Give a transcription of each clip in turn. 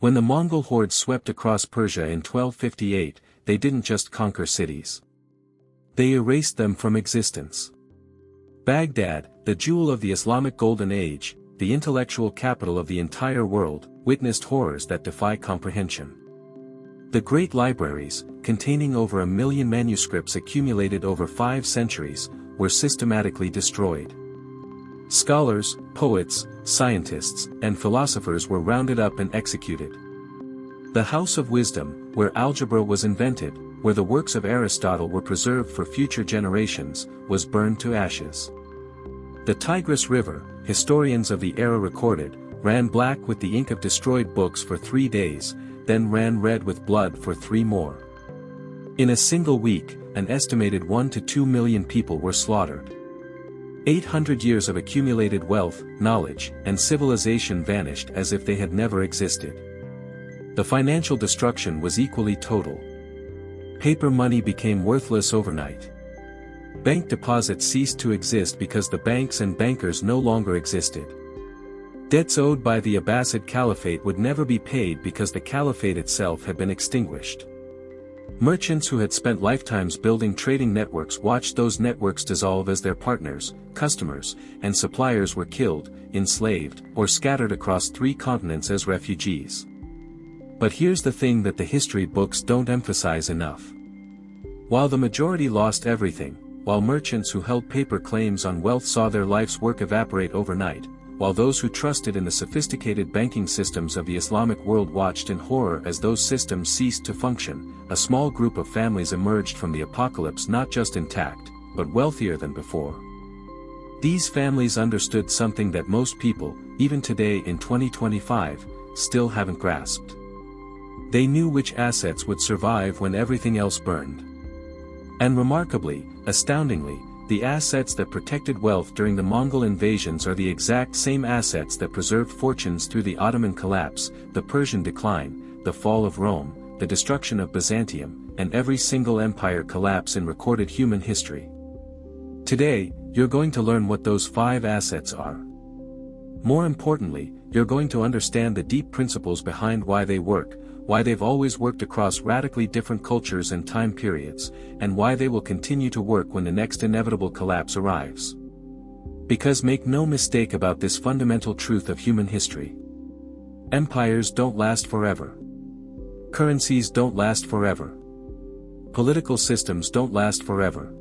When the Mongol hordes swept across Persia in 1258, they didn't just conquer cities. They erased them from existence. Baghdad, the jewel of the Islamic Golden Age, the intellectual capital of the entire world, witnessed horrors that defy comprehension. The great libraries, containing over 1 million manuscripts accumulated over 5 centuries, were systematically destroyed. Scholars, poets, scientists, and philosophers were rounded up and executed. The House of Wisdom, where algebra was invented, where the works of Aristotle were preserved for future generations, was burned to ashes. The Tigris River, historians of the era recorded, ran black with the ink of destroyed books for 3 days, then ran red with blood for 3 more. In a single week, an estimated 1 to 2 million people were slaughtered. 800 years of accumulated wealth, knowledge, and civilization vanished as if they had never existed. The financial destruction was equally total. Paper money became worthless overnight. Bank deposits ceased to exist because the banks and bankers no longer existed. Debts owed by the Abbasid Caliphate would never be paid because the caliphate itself had been extinguished. Merchants who had spent lifetimes building trading networks watched those networks dissolve as their partners, customers, and suppliers were killed, enslaved, or scattered across 3 continents as refugees. But here's the thing that the history books don't emphasize enough. While the majority lost everything, while merchants who held paper claims on wealth saw their life's work evaporate overnight, while those who trusted in the sophisticated banking systems of the Islamic world watched in horror as those systems ceased to function, a small group of families emerged from the apocalypse not just intact, but wealthier than before. These families understood something that most people, even today in 2025, still haven't grasped. They knew which assets would survive when everything else burned. And remarkably, astoundingly, the assets that protected wealth during the Mongol invasions are the exact same assets that preserved fortunes through the Ottoman collapse, the Persian decline, the fall of Rome, the destruction of Byzantium, and every single empire collapse in recorded human history. Today, you're going to learn what those 5 assets are. More importantly, you're going to understand the deep principles behind why they work, why they've always worked across radically different cultures and time periods, and why they will continue to work when the next inevitable collapse arrives. Because make no mistake about this fundamental truth of human history. Empires don't last forever. Currencies don't last forever. Political systems don't last forever.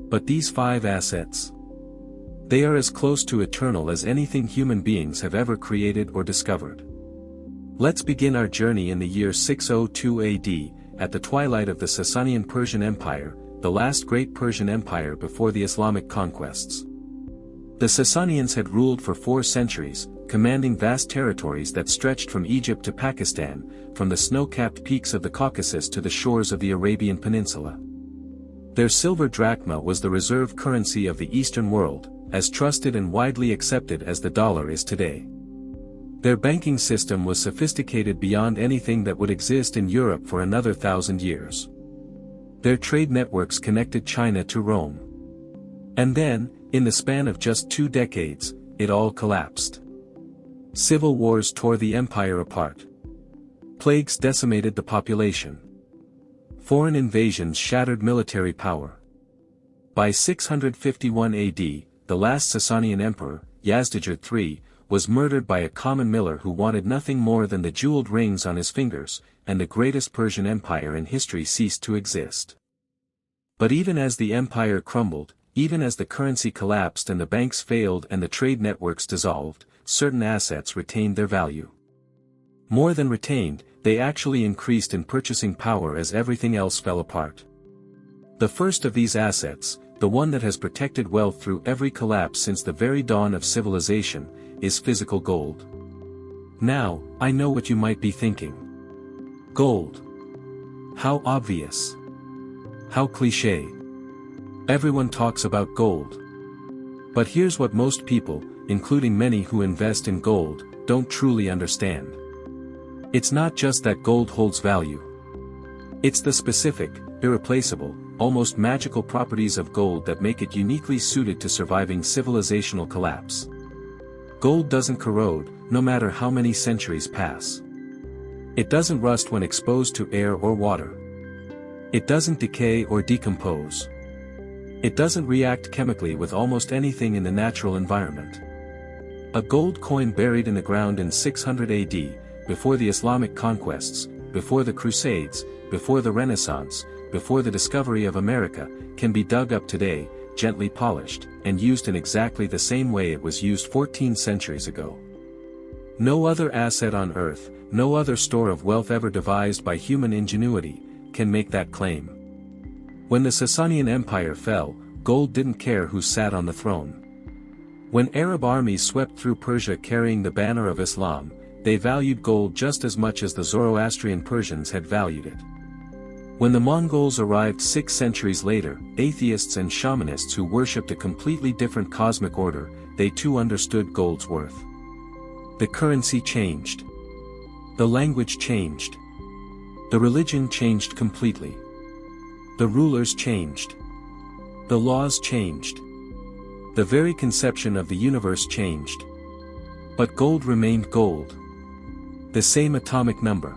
But these 5 assets, they are as close to eternal as anything human beings have ever created or discovered. Let's begin our journey in the year 602 AD, at the twilight of the Sasanian Persian Empire, the last great Persian empire before the Islamic conquests. The Sasanians had ruled for 4 centuries, commanding vast territories that stretched from Egypt to Pakistan, from the snow-capped peaks of the Caucasus to the shores of the Arabian Peninsula. Their silver drachma was the reserve currency of the Eastern world, as trusted and widely accepted as the dollar is today. Their banking system was sophisticated beyond anything that would exist in Europe for another 1,000 years. Their trade networks connected China to Rome. And then, in the span of just 2 decades, it all collapsed. Civil wars tore the empire apart. Plagues decimated the population. Foreign invasions shattered military power. By 651 AD, the last Sasanian emperor, Yazdijerd III, was murdered by a common miller who wanted nothing more than the jeweled rings on his fingers, and the greatest Persian empire in history ceased to exist. But even as the empire crumbled, even as the currency collapsed and the banks failed and the trade networks dissolved, certain assets retained their value. More than retained, they actually increased in purchasing power as everything else fell apart. The first of these assets, the one that has protected wealth through every collapse since the very dawn of civilization, is physical gold. Now, I know what you might be thinking. Gold. How obvious. How cliché. Everyone talks about gold. But here's what most people, including many who invest in gold, don't truly understand. It's not just that gold holds value. It's the specific, irreplaceable, almost magical properties of gold that make it uniquely suited to surviving civilizational collapse. Gold doesn't corrode, no matter how many centuries pass. It doesn't rust when exposed to air or water. It doesn't decay or decompose. It doesn't react chemically with almost anything in the natural environment. A gold coin buried in the ground in 600 AD, before the Islamic conquests, before the Crusades, before the Renaissance, before the discovery of America, can be dug up today, gently polished, and used in exactly the same way it was used 14 centuries ago. No other asset on earth, no other store of wealth ever devised by human ingenuity, can make that claim. When the Sasanian Empire fell, gold didn't care who sat on the throne. When Arab armies swept through Persia carrying the banner of Islam, they valued gold just as much as the Zoroastrian Persians had valued it. When the Mongols arrived 6 centuries later, atheists and shamanists who worshipped a completely different cosmic order, they too understood gold's worth. The currency changed. The language changed. The religion changed completely. The rulers changed. The laws changed. The very conception of the universe changed. But gold remained gold. The same atomic number.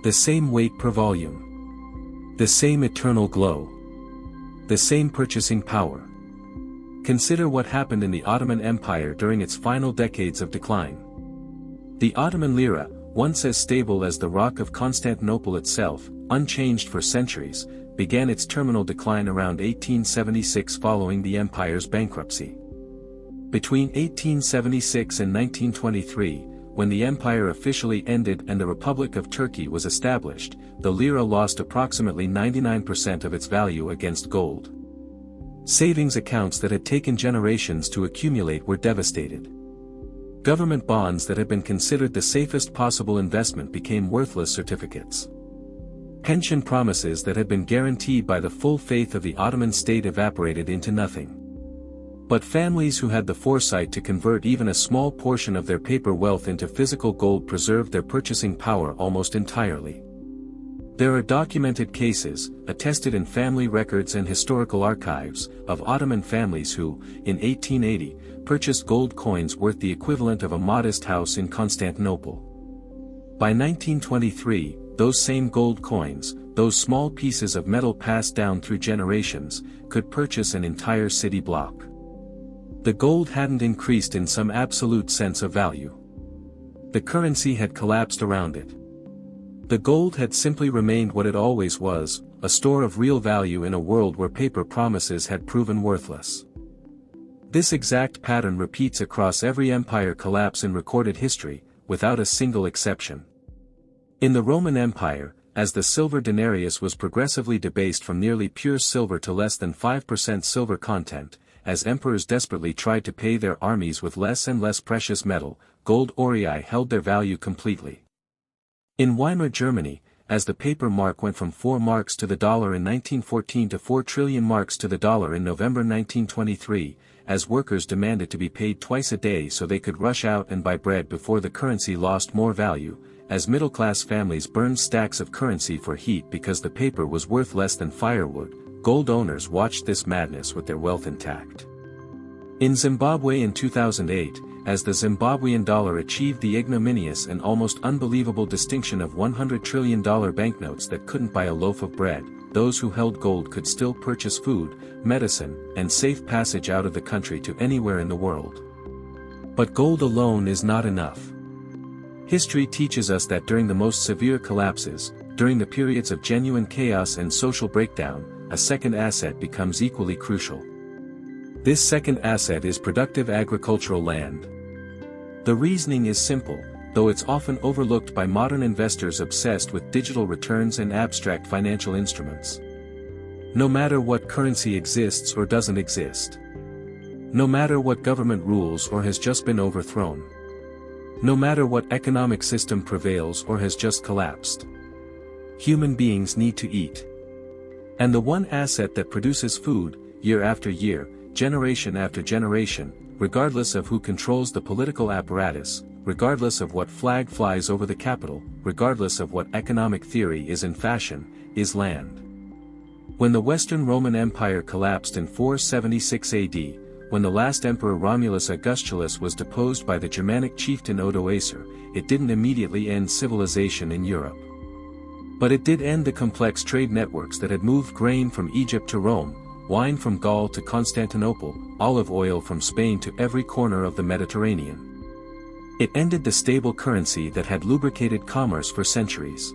The same weight per volume. The same eternal glow. The same purchasing power. Consider what happened in the Ottoman Empire during its final decades of decline. The Ottoman lira, once as stable as the rock of Constantinople itself, unchanged for centuries, began its terminal decline around 1876 following the empire's bankruptcy. Between 1876 and 1923, when the empire officially ended and the Republic of Turkey was established, the lira lost approximately 99% of its value against gold. Savings accounts that had taken generations to accumulate were devastated. Government bonds that had been considered the safest possible investment became worthless certificates. Pension promises that had been guaranteed by the full faith of the Ottoman state evaporated into nothing. But families who had the foresight to convert even a small portion of their paper wealth into physical gold preserved their purchasing power almost entirely. There are documented cases, attested in family records and historical archives, of Ottoman families who, in 1880, purchased gold coins worth the equivalent of a modest house in Constantinople. By 1923, those same gold coins, those small pieces of metal passed down through generations, could purchase an entire city block. The gold hadn't increased in some absolute sense of value. The currency had collapsed around it. The gold had simply remained what it always was, a store of real value in a world where paper promises had proven worthless. This exact pattern repeats across every empire collapse in recorded history, without a single exception. In the Roman Empire, as the silver denarius was progressively debased from nearly pure silver to less than 5% silver content, as emperors desperately tried to pay their armies with less and less precious metal, gold aurei held their value completely. In Weimar Germany, as the paper mark went from 4 marks to the dollar in 1914 to 4 trillion marks to the dollar in November 1923, as workers demanded to be paid twice a day so they could rush out and buy bread before the currency lost more value, as middle-class families burned stacks of currency for heat because the paper was worth less than firewood, gold owners watched this madness with their wealth intact. In Zimbabwe in 2008, as the Zimbabwean dollar achieved the ignominious and almost unbelievable distinction of $100 trillion banknotes that couldn't buy a loaf of bread, those who held gold could still purchase food, medicine, and safe passage out of the country to anywhere in the world. But gold alone is not enough. History teaches us that during the most severe collapses, during the periods of genuine chaos and social breakdown, a second asset becomes equally crucial. This second asset is productive agricultural land. The reasoning is simple, though it's often overlooked by modern investors obsessed with digital returns and abstract financial instruments. No matter what currency exists or doesn't exist. No matter what government rules or has just been overthrown. No matter what economic system prevails or has just collapsed. Human beings need to eat. And the one asset that produces food, year after year, generation after generation, regardless of who controls the political apparatus, regardless of what flag flies over the capital, regardless of what economic theory is in fashion, is land. When the Western Roman Empire collapsed in 476 AD, when the last emperor Romulus Augustulus was deposed by the Germanic chieftain Odoacer, it didn't immediately end civilization in Europe. But it did end the complex trade networks that had moved grain from Egypt to Rome, wine from Gaul to Constantinople, olive oil from Spain to every corner of the Mediterranean. It ended the stable currency that had lubricated commerce for centuries.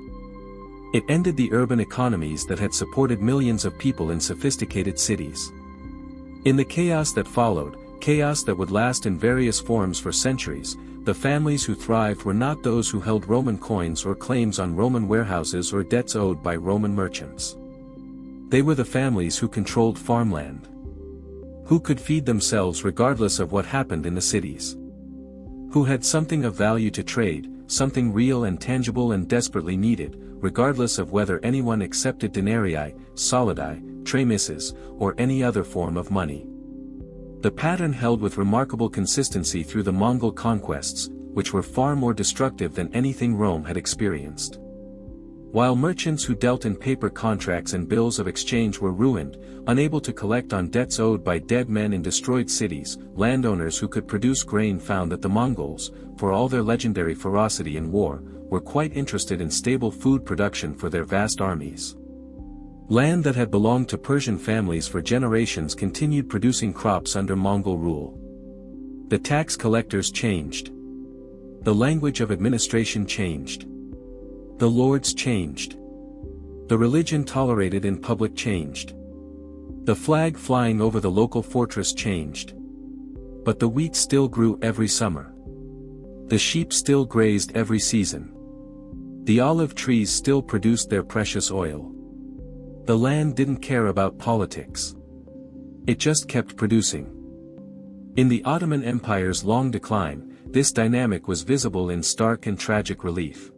It ended the urban economies that had supported millions of people in sophisticated cities. In the chaos that followed, chaos that would last in various forms for centuries, the families who thrived were not those who held Roman coins or claims on Roman warehouses or debts owed by Roman merchants. They were the families who controlled farmland, who could feed themselves regardless of what happened in the cities, who had something of value to trade, something real and tangible and desperately needed, regardless of whether anyone accepted denarii, solidi, tremises, or any other form of money. The pattern held with remarkable consistency through the Mongol conquests, which were far more destructive than anything Rome had experienced. While merchants who dealt in paper contracts and bills of exchange were ruined, unable to collect on debts owed by dead men in destroyed cities, landowners who could produce grain found that the Mongols, for all their legendary ferocity in war, were quite interested in stable food production for their vast armies. Land that had belonged to Persian families for generations continued producing crops under Mongol rule. The tax collectors changed. The language of administration changed. The lords changed. The religion tolerated in public changed. The flag flying over the local fortress changed. But the wheat still grew every summer. The sheep still grazed every season. The olive trees still produced their precious oil. The land didn't care about politics. It just kept producing. In the Ottoman Empire's long decline, this dynamic was visible in stark and tragic relief.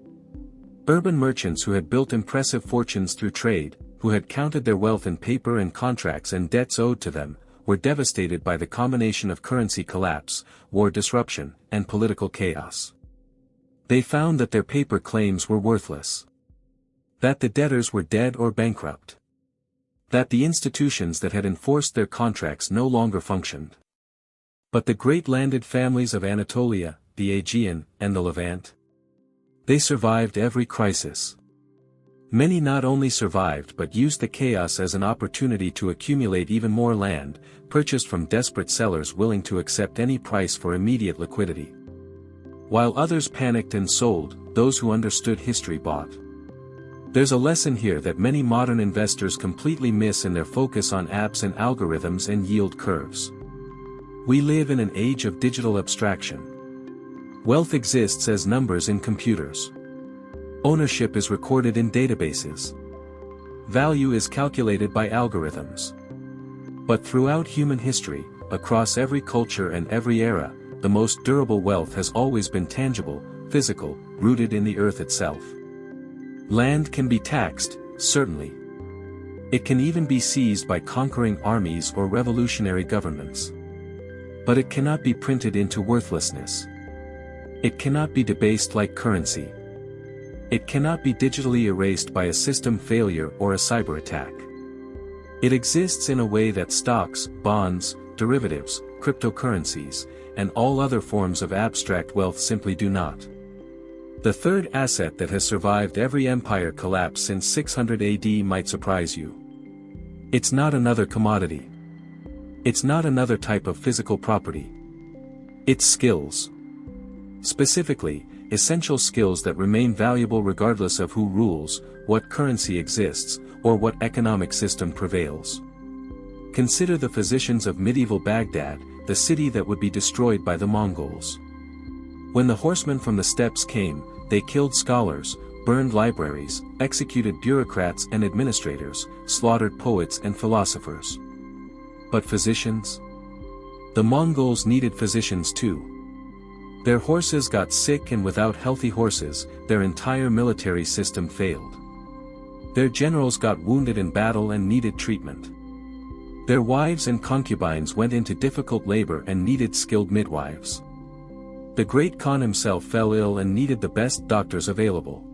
Urban merchants who had built impressive fortunes through trade, who had counted their wealth in paper and contracts and debts owed to them, were devastated by the combination of currency collapse, war disruption, and political chaos. They found that their paper claims were worthless. That the debtors were dead or bankrupt. That the institutions that had enforced their contracts no longer functioned. But the great landed families of Anatolia, the Aegean, and the Levant? They survived every crisis. Many not only survived but used the chaos as an opportunity to accumulate even more land, purchased from desperate sellers willing to accept any price for immediate liquidity. While others panicked and sold, those who understood history bought. There's a lesson here that many modern investors completely miss in their focus on apps and algorithms and yield curves. We live in an age of digital abstraction. Wealth exists as numbers in computers. Ownership is recorded in databases. Value is calculated by algorithms. But throughout human history, across every culture and every era, the most durable wealth has always been tangible, physical, rooted in the earth itself. Land can be taxed, certainly. It can even be seized by conquering armies or revolutionary governments. But it cannot be printed into worthlessness. It cannot be debased like currency. It cannot be digitally erased by a system failure or a cyber attack. It exists in a way that stocks, bonds, derivatives, cryptocurrencies, and all other forms of abstract wealth simply do not. The third asset that has survived every empire collapse since 600 AD might surprise you. It's not another commodity. It's not another type of physical property. It's skills. Specifically, essential skills that remain valuable regardless of who rules, what currency exists, or what economic system prevails. Consider the physicians of medieval Baghdad, the city that would be destroyed by the Mongols. When the horsemen from the steppes came, they killed scholars, burned libraries, executed bureaucrats and administrators, slaughtered poets and philosophers. But physicians? The Mongols needed physicians too. Their horses got sick, and without healthy horses, their entire military system failed. Their generals got wounded in battle and needed treatment. Their wives and concubines went into difficult labor and needed skilled midwives. The great Khan himself fell ill and needed the best doctors available.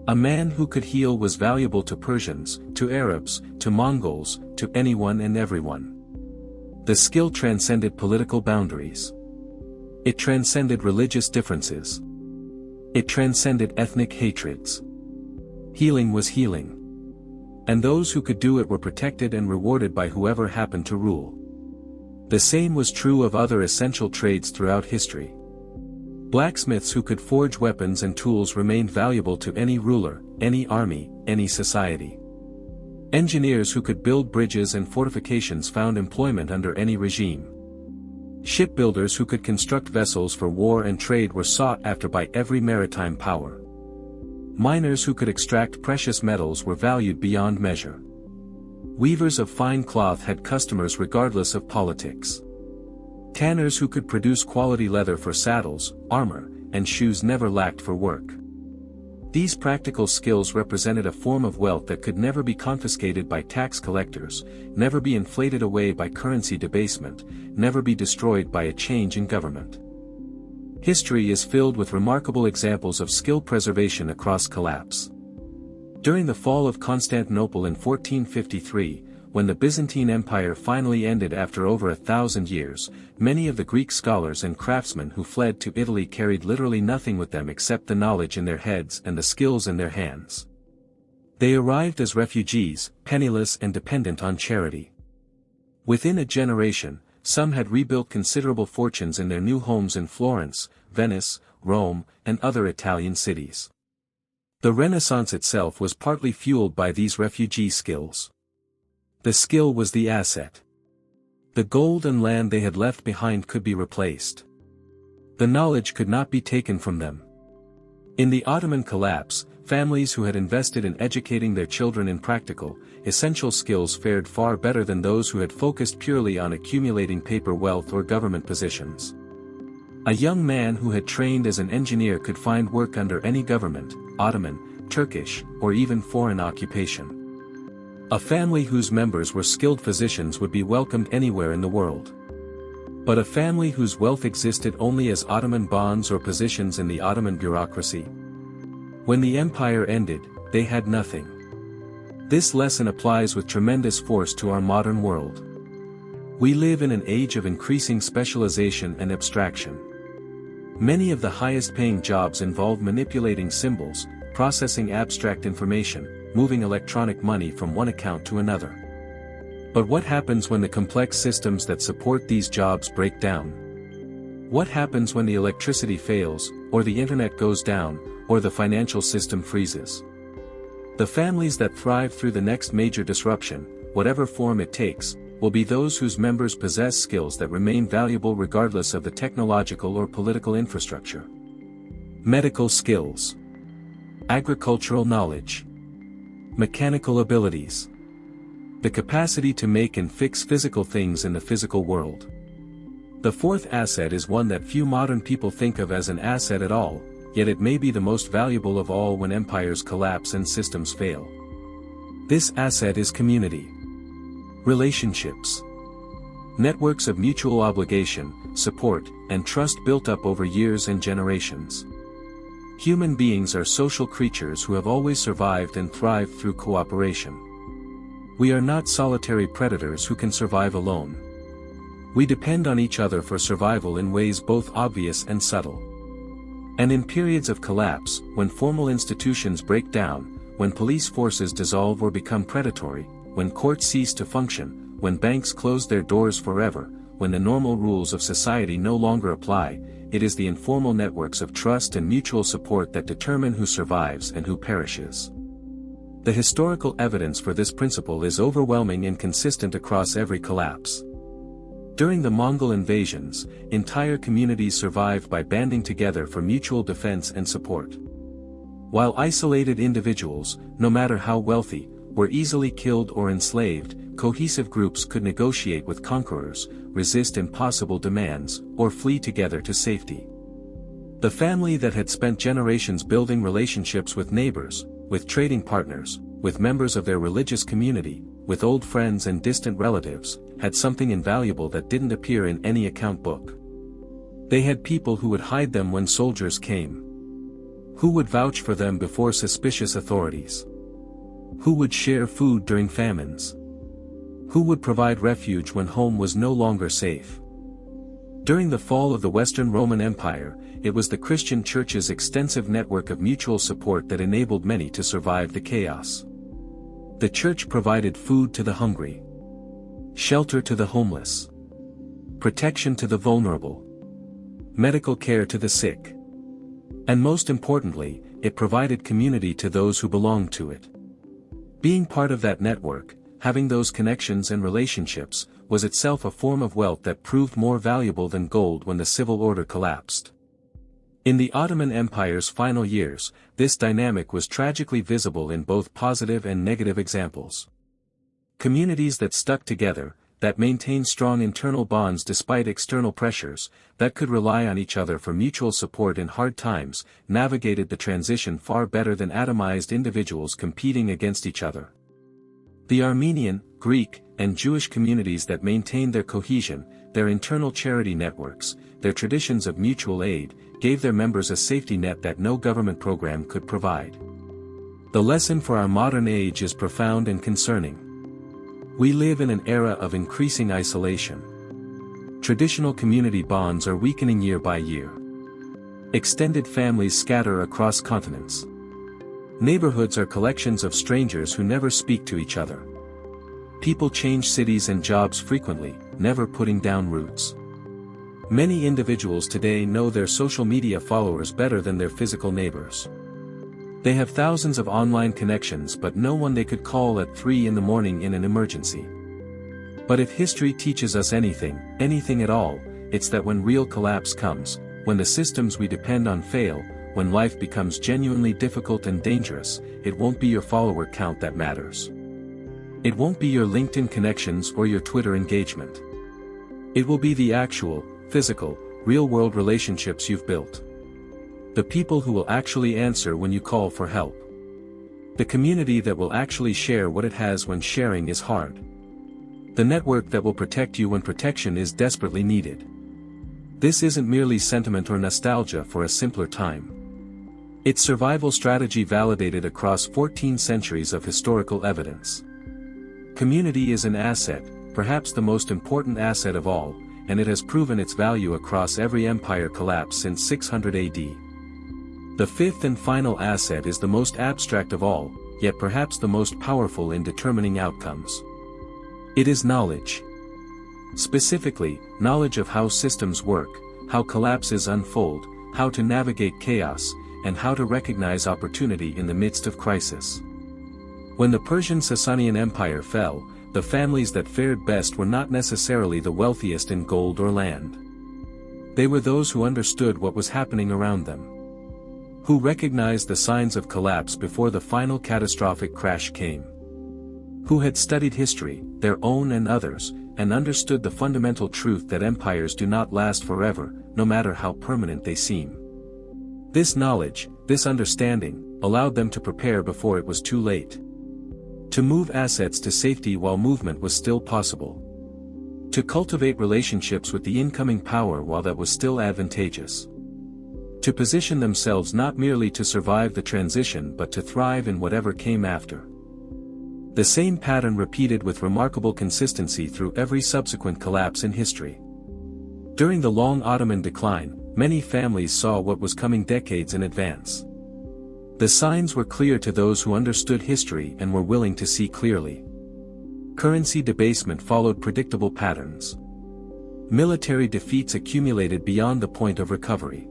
A man who could heal was valuable to Persians, to Arabs, to Mongols, to anyone and everyone. The skill transcended political boundaries. It transcended religious differences. It transcended ethnic hatreds. Healing was healing. And those who could do it were protected and rewarded by whoever happened to rule. The same was true of other essential trades throughout history. Blacksmiths who could forge weapons and tools remained valuable to any ruler, any army, any society. Engineers who could build bridges and fortifications found employment under any regime. Shipbuilders who could construct vessels for war and trade were sought after by every maritime power. Miners who could extract precious metals were valued beyond measure. Weavers of fine cloth had customers regardless of politics. Tanners who could produce quality leather for saddles, armor, and shoes never lacked for work. These practical skills represented a form of wealth that could never be confiscated by tax collectors, never be inflated away by currency debasement, never be destroyed by a change in government. History is filled with remarkable examples of skill preservation across collapse. During the fall of Constantinople in 1453, when the Byzantine Empire finally ended after over 1,000 years, many of the Greek scholars and craftsmen who fled to Italy carried literally nothing with them except the knowledge in their heads and the skills in their hands. They arrived as refugees, penniless and dependent on charity. Within a generation, some had rebuilt considerable fortunes in their new homes in Florence, Venice, Rome, and other Italian cities. The Renaissance itself was partly fueled by these refugee skills. The skill was the asset. The gold and land they had left behind could be replaced. The knowledge could not be taken from them. In the Ottoman collapse, families who had invested in educating their children in practical, essential skills fared far better than those who had focused purely on accumulating paper wealth or government positions. A young man who had trained as an engineer could find work under any government, Ottoman, Turkish, or even foreign occupation. A family whose members were skilled physicians would be welcomed anywhere in the world. But a family whose wealth existed only as Ottoman bonds or positions in the Ottoman bureaucracy? When the empire ended, they had nothing. This lesson applies with tremendous force to our modern world. We live in an age of increasing specialization and abstraction. Many of the highest-paying jobs involve manipulating symbols, processing abstract information, moving electronic money from one account to another. But what happens when the complex systems that support these jobs break down? What happens when the electricity fails, or the internet goes down, or the financial system freezes? The families that thrive through the next major disruption, whatever form it takes, will be those whose members possess skills that remain valuable regardless of the technological or political infrastructure. Medical skills. Agricultural knowledge. Mechanical abilities. The capacity to make and fix physical things in the physical world. The fourth asset is one that few modern people think of as an asset at all, yet it may be the most valuable of all when empires collapse and systems fail. This asset is community. Relationships. Networks of mutual obligation, support, and trust built up over years and generations. Human beings are social creatures who have always survived and thrived through cooperation. We are not solitary predators who can survive alone. We depend on each other for survival in ways both obvious and subtle. And in periods of collapse, when formal institutions break down, when police forces dissolve or become predatory, when courts cease to function, when banks close their doors forever, when the normal rules of society no longer apply, it is the informal networks of trust and mutual support that determine who survives and who perishes. The historical evidence for this principle is overwhelming and consistent across every collapse. During the Mongol invasions, entire communities survived by banding together for mutual defense and support. While isolated individuals, no matter how wealthy, were easily killed or enslaved, cohesive groups could negotiate with conquerors, resist impossible demands, or flee together to safety. The family that had spent generations building relationships with neighbors, with trading partners, with members of their religious community, with old friends and distant relatives, had something invaluable that didn't appear in any account book. They had people who would hide them when soldiers came. Who would vouch for them before suspicious authorities? Who would share food during famines? Who would provide refuge when home was no longer safe? During the fall of the Western Roman Empire, it was the Christian Church's extensive network of mutual support that enabled many to survive the chaos. The Church provided food to the hungry, shelter to the homeless, protection to the vulnerable, medical care to the sick. And most importantly, it provided community to those who belonged to it. Being part of that network, having those connections and relationships, was itself a form of wealth that proved more valuable than gold when the civil order collapsed. In the Ottoman Empire's final years, this dynamic was tragically visible in both positive and negative examples. Communities that stuck together, that maintained strong internal bonds despite external pressures, that could rely on each other for mutual support in hard times, navigated the transition far better than atomized individuals competing against each other. The Armenian, Greek, and Jewish communities that maintained their cohesion, their internal charity networks, their traditions of mutual aid, gave their members a safety net that no government program could provide. The lesson for our modern age is profound and concerning. We live in an era of increasing isolation. Traditional community bonds are weakening year by year. Extended families scatter across continents. Neighborhoods are collections of strangers who never speak to each other. People change cities and jobs frequently, never putting down roots. Many individuals today know their social media followers better than their physical neighbors. They have thousands of online connections but no one they could call at 3 in the morning in an emergency. But if history teaches us anything at all, it's that when real collapse comes, when the systems we depend on fail, when life becomes genuinely difficult and dangerous, it won't be your follower count that matters. It won't be your LinkedIn connections or your Twitter engagement. It will be the actual, physical, real-world relationships you've built. The people who will actually answer when you call for help. The community that will actually share what it has when sharing is hard. The network that will protect you when protection is desperately needed. This isn't merely sentiment or nostalgia for a simpler time. It's survival strategy validated across 14 centuries of historical evidence. Community is an asset, perhaps the most important asset of all, and it has proven its value across every empire collapse since 600 AD. The fifth and final asset is the most abstract of all, yet perhaps the most powerful in determining outcomes. It is knowledge. Specifically, knowledge of how systems work, how collapses unfold, how to navigate chaos, and how to recognize opportunity in the midst of crisis. When the Persian Sasanian Empire fell, the families that fared best were not necessarily the wealthiest in gold or land. They were those who understood what was happening around them. Who recognized the signs of collapse before the final catastrophic crash came. Who had studied history, their own and others, and understood the fundamental truth that empires do not last forever, no matter how permanent they seem. This knowledge, this understanding, allowed them to prepare before it was too late. To move assets to safety while movement was still possible. To cultivate relationships with the incoming power while that was still advantageous. To position themselves not merely to survive the transition but to thrive in whatever came after. The same pattern repeated with remarkable consistency through every subsequent collapse in history. During the long Ottoman decline, many families saw what was coming decades in advance. The signs were clear to those who understood history and were willing to see clearly. Currency debasement followed predictable patterns. Military defeats accumulated beyond the point of recovery.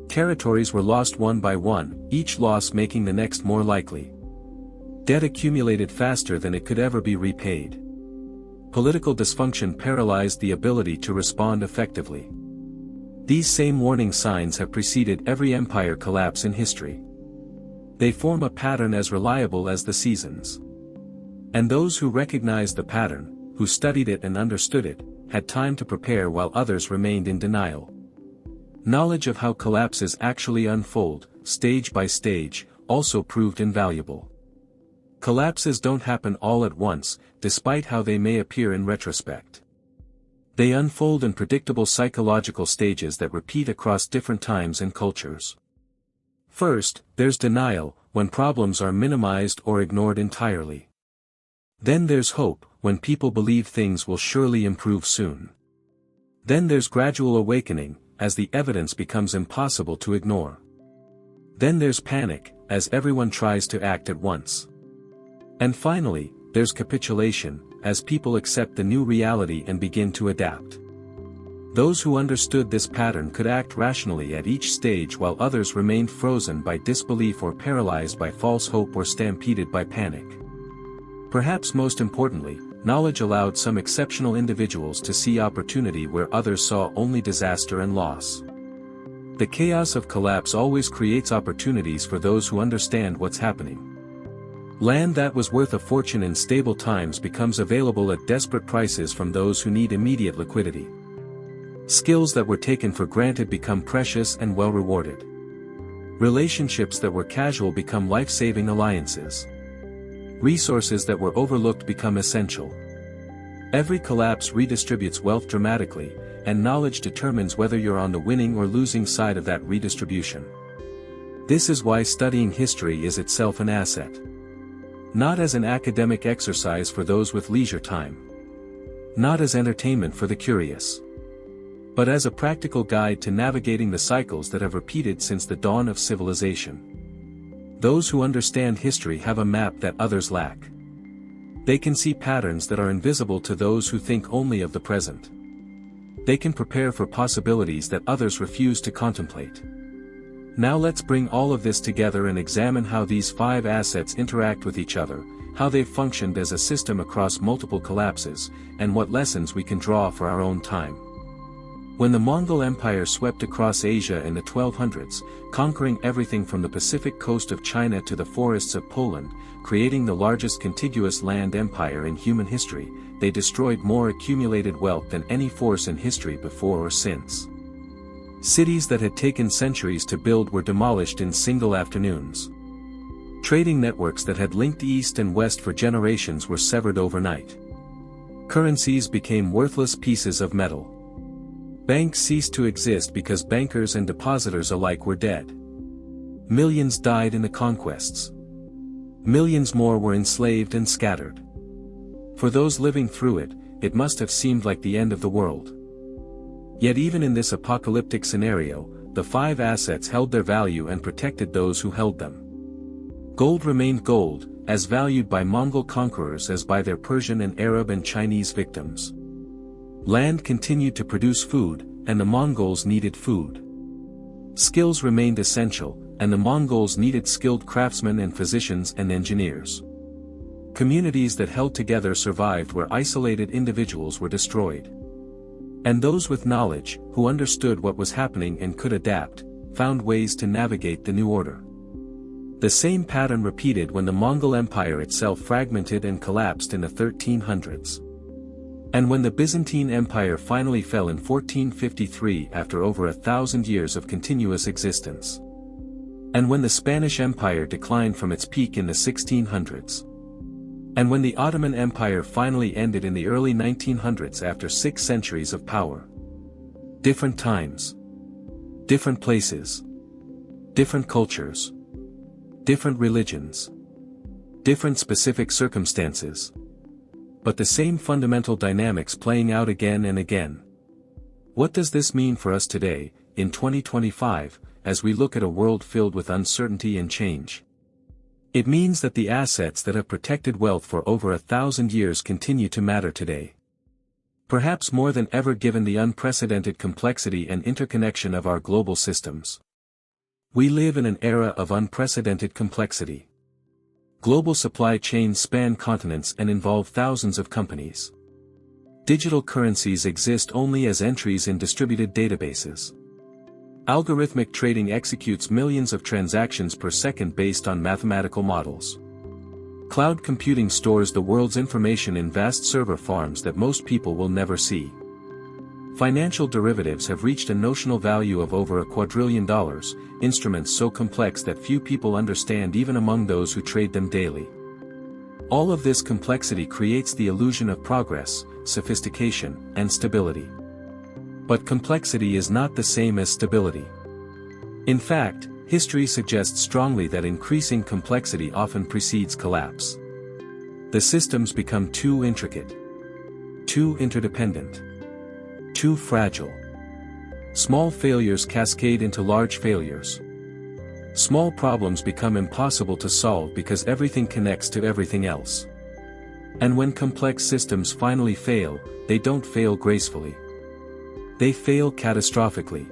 Territories were lost one by one, each loss making the next more likely. Debt accumulated faster than it could ever be repaid. Political dysfunction paralyzed the ability to respond effectively. These same warning signs have preceded every empire collapse in history. They form a pattern as reliable as the seasons. And those who recognized the pattern, who studied it and understood it, had time to prepare while others remained in denial. Knowledge of how collapses actually unfold, stage by stage, also proved invaluable. Collapses don't happen all at once, despite how they may appear in retrospect. They unfold in predictable psychological stages that repeat across different times and cultures. First, there's denial, when problems are minimized or ignored entirely. Then there's hope, when people believe things will surely improve soon. Then there's gradual awakening, as the evidence becomes impossible to ignore. Then there's panic, as everyone tries to act at once. And finally, there's capitulation, as people accept the new reality and begin to adapt. Those who understood this pattern could act rationally at each stage, while others remained frozen by disbelief or paralyzed by false hope or stampeded by panic. Perhaps most importantly, knowledge allowed some exceptional individuals to see opportunity where others saw only disaster and loss. The chaos of collapse always creates opportunities for those who understand what's happening. Land that was worth a fortune in stable times becomes available at desperate prices from those who need immediate liquidity. Skills that were taken for granted become precious and well rewarded. Relationships that were casual become life-saving alliances. Resources that were overlooked become essential. Every collapse redistributes wealth dramatically, and knowledge determines whether you're on the winning or losing side of that redistribution. This is why studying history is itself an asset. Not as an academic exercise for those with leisure time. Not as entertainment for the curious. But as a practical guide to navigating the cycles that have repeated since the dawn of civilization. Those who understand history have a map that others lack. They can see patterns that are invisible to those who think only of the present. They can prepare for possibilities that others refuse to contemplate. Now let's bring all of this together and examine how these 5 assets interact with each other, how they've functioned as a system across multiple collapses, and what lessons we can draw for our own time. When the Mongol Empire swept across Asia in the 1200s, conquering everything from the Pacific coast of China to the forests of Poland, creating the largest contiguous land empire in human history, they destroyed more accumulated wealth than any force in history before or since. Cities that had taken centuries to build were demolished in single afternoons. Trading networks that had linked east and west for generations were severed overnight. Currencies became worthless pieces of metal. Banks ceased to exist because bankers and depositors alike were dead. Millions died in the conquests. Millions more were enslaved and scattered. For those living through it, it must have seemed like the end of the world. Yet even in this apocalyptic scenario, the 5 assets held their value and protected those who held them. Gold remained gold, as valued by Mongol conquerors as by their Persian and Arab and Chinese victims. Land continued to produce food, and the Mongols needed food. Skills remained essential, and the Mongols needed skilled craftsmen and physicians and engineers. Communities that held together survived where isolated individuals were destroyed. And those with knowledge, who understood what was happening and could adapt, found ways to navigate the new order. The same pattern repeated when the Mongol Empire itself fragmented and collapsed in the 1300s. And when the Byzantine Empire finally fell in 1453 after over 1,000 years of continuous existence. And when the Spanish Empire declined from its peak in the 1600s. And when the Ottoman Empire finally ended in the early 1900s after 6 centuries of power. Different times. Different places. Different cultures. Different religions. Different specific circumstances. But the same fundamental dynamics playing out again and again. What does this mean for us today, in 2025, as we look at a world filled with uncertainty and change? It means that the assets that have protected wealth for over 1,000 years continue to matter today. Perhaps more than ever given the unprecedented complexity and interconnection of our global systems. We live in an era of unprecedented complexity. Global supply chains span continents and involve thousands of companies. Digital currencies exist only as entries in distributed databases. Algorithmic trading executes millions of transactions per second based on mathematical models. Cloud computing stores the world's information in vast server farms that most people will never see. Financial derivatives have reached a notional value of over $1 quadrillion, instruments so complex that few people understand even among those who trade them daily. All of this complexity creates the illusion of progress, sophistication, and stability. But complexity is not the same as stability. In fact, history suggests strongly that increasing complexity often precedes collapse. The systems become too intricate, too interdependent, too fragile. Small failures cascade into large failures. Small problems become impossible to solve because everything connects to everything else. And when complex systems finally fail, they don't fail gracefully. They fail catastrophically.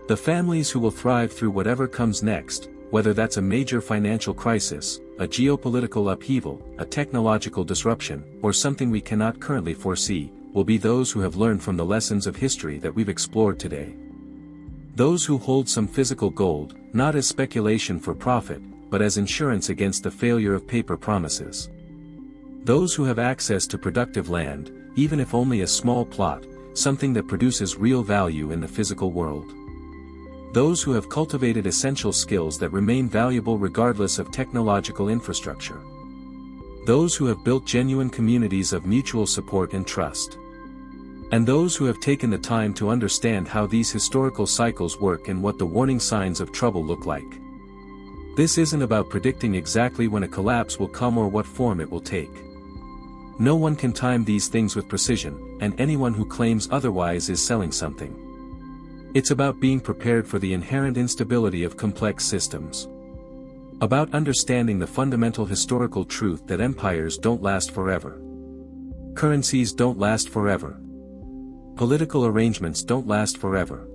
The families who will thrive through whatever comes next, whether that's a major financial crisis, a geopolitical upheaval, a technological disruption, or something we cannot currently foresee, will be those who have learned from the lessons of history that we've explored today. Those who hold some physical gold, not as speculation for profit, but as insurance against the failure of paper promises. Those who have access to productive land, even if only a small plot, something that produces real value in the physical world. Those who have cultivated essential skills that remain valuable regardless of technological infrastructure. Those who have built genuine communities of mutual support and trust. And those who have taken the time to understand how these historical cycles work and what the warning signs of trouble look like. This isn't about predicting exactly when a collapse will come or what form it will take. No one can time these things with precision, and anyone who claims otherwise is selling something. It's about being prepared for the inherent instability of complex systems. About understanding the fundamental historical truth that empires don't last forever. Currencies don't last forever. Political arrangements don't last forever.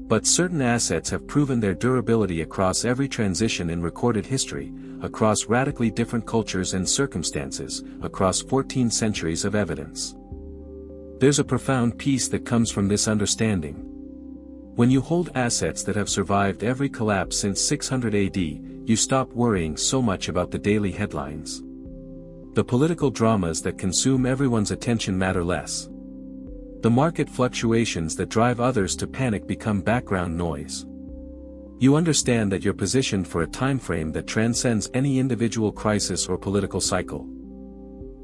But certain assets have proven their durability across every transition in recorded history, across radically different cultures and circumstances, across 14 centuries of evidence. There's a profound peace that comes from this understanding. When you hold assets that have survived every collapse since 600 AD, you stop worrying so much about the daily headlines. The political dramas that consume everyone's attention matter less. The market fluctuations that drive others to panic become background noise. You understand that you're positioned for a timeframe that transcends any individual crisis or political cycle.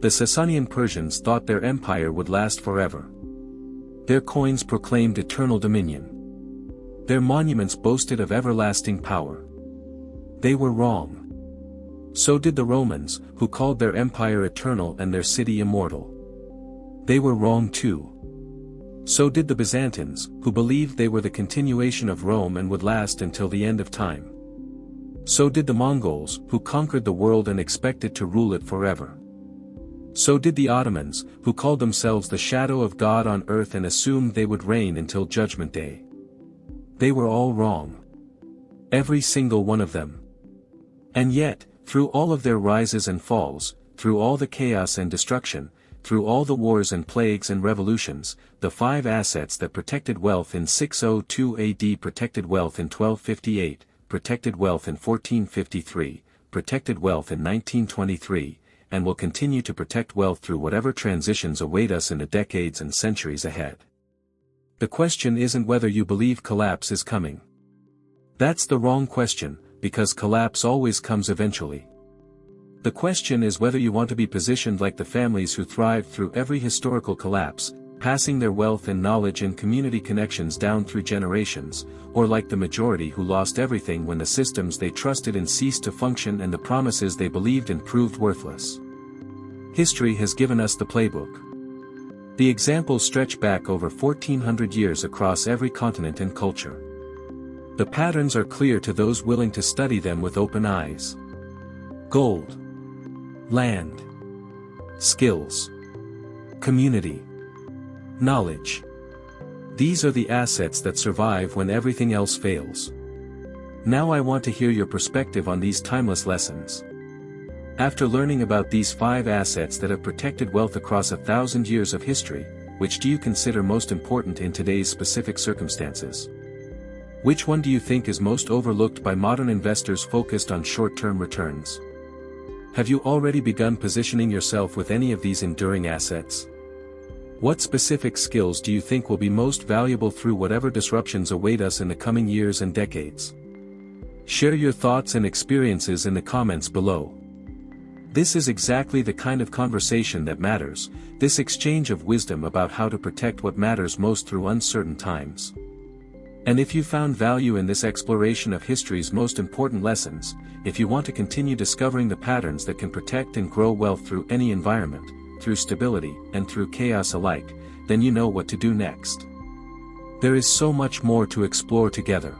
The Sasanian Persians thought their empire would last forever. Their coins proclaimed eternal dominion. Their monuments boasted of everlasting power. They were wrong. So did the Romans, who called their empire eternal and their city immortal. They were wrong too. So did the Byzantines, who believed they were the continuation of Rome and would last until the end of time. So did the Mongols, who conquered the world and expected to rule it forever. So did the Ottomans, who called themselves the shadow of God on earth and assumed they would reign until Judgment Day. They were all wrong. Every single one of them. And yet, through all of their rises and falls, through all the chaos and destruction, through all the wars and plagues and revolutions, the 5 assets that protected wealth in 602 AD protected wealth in 1258, protected wealth in 1453, protected wealth in 1923, and will continue to protect wealth through whatever transitions await us in the decades and centuries ahead. The question isn't whether you believe collapse is coming. That's the wrong question, because collapse always comes eventually. The question is whether you want to be positioned like the families who thrived through every historical collapse, passing their wealth and knowledge and community connections down through generations, or like the majority who lost everything when the systems they trusted in ceased to function and the promises they believed in proved worthless. History has given us the playbook. The examples stretch back over 1400 years across every continent and culture. The patterns are clear to those willing to study them with open eyes. Gold. Land. Skills. Community. Knowledge. These are the assets that survive when everything else fails. Now I want to hear your perspective on these timeless lessons. After learning about these 5 assets that have protected wealth across 1,000 years of history, which do you consider most important in today's specific circumstances? Which one do you think is most overlooked by modern investors focused on short-term returns? Have you already begun positioning yourself with any of these enduring assets? What specific skills do you think will be most valuable through whatever disruptions await us in the coming years and decades? Share your thoughts and experiences in the comments below. This is exactly the kind of conversation that matters, this exchange of wisdom about how to protect what matters most through uncertain times. And if you found value in this exploration of history's most important lessons, if you want to continue discovering the patterns that can protect and grow wealth through any environment, through stability and through chaos alike, then you know what to do next. There is so much more to explore together.